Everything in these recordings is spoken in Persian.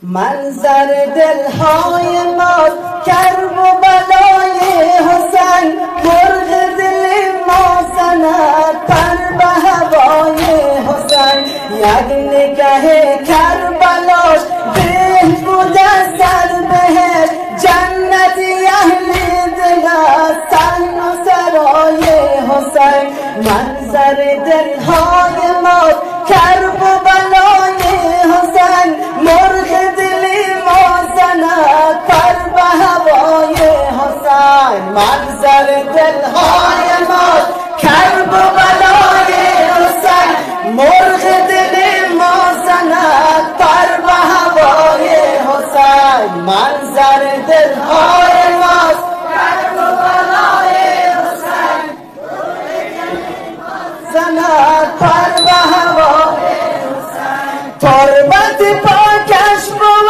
منظر دلهای ما کرب و بلای حسین، مرغ دل ما زند پر به هوای حسین. یک نگه کربلاش بهبود از در بهشت، جنتی اهل دل است صحن و سرای حسین. منظر دلهای ما کرب و بلای حسین، مرغ دل ما زند پر به هوای حسین. منظر دلهای ما کرب و بلای حسین، مرغ دل ما زند پر به هوای حسین. منظر دلهای ما کرب و بلای حسین، زند پر به هوای حسین. تربت پاکش بود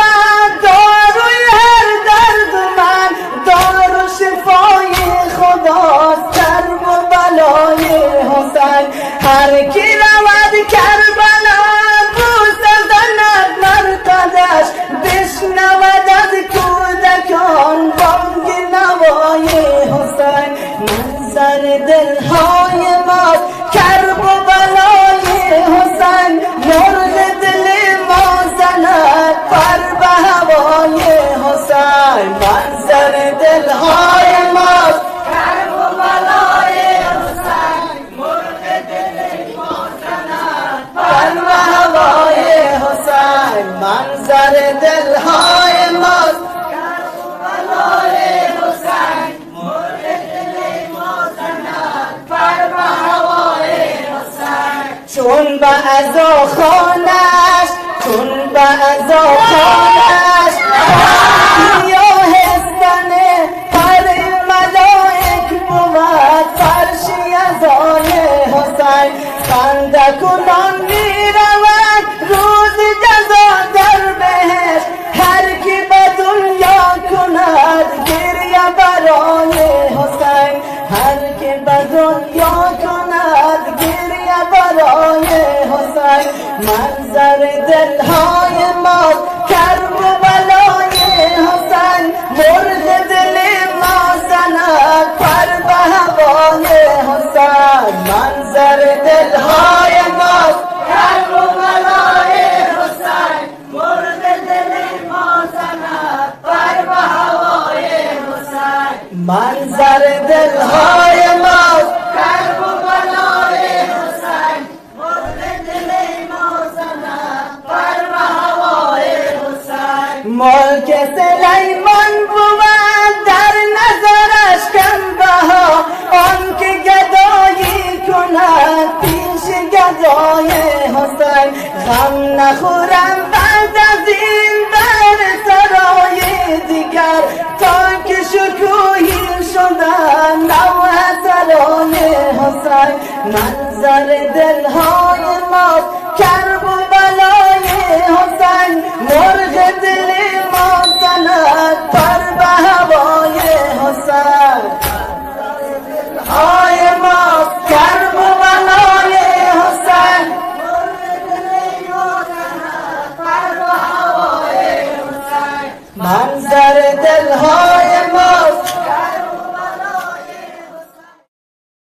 داروی هر درد من، دارو شفای خداست کرب و بلای حسین. هر کی رود کربلا بوسه زند مرقدش، بشنود از کودکان بانگ نوای حسین. منظر دلهای ما کرب و بلای حسین، مرغ دل ما زند پر به هوای حسین. منظر دلهای ما کرب و بلای حسین، مرغ دل ما زند پر به هوای حسین. منظر دلهای ما کرب و بلای حسین، مرغ دل ما زند پر به هوای حسین. چون به عزا خانش، چون به عزا خانش هستنه پر ملائک بود فرشی ازای حسین. خندک و نان می رود روز جزا در بهشت، هر کی به دنیا کند گریه برای حسین. هر کی به دنیا کند گریه برای حسین. منظر دلهای ما کرب و بلای حسین، مرغ دل ما زند پر به هوای حسین. منظر دلهای ما کرب و بلای حسین، مرغ دل ما زند پر به هوای حسین. منظر دلهای ما کرب و بلای حسین، مرغ دل ما زند پر به هوای حسین. ملک سلیمان بود در نظرش کم بها، آن که گدایی کند پیش گدای حسین. غم نخورم بعد از این در سرای دیگر، تا که شکوهی شدن نو سرای حسین. منظر دلهای ما کرب و بلای حسین، مرغ دل ما زند پر به هوای حسین. دلهای ما کرب و بلای حسین، مرغ دل ما زند پر به هوای حسین. منظر دلهای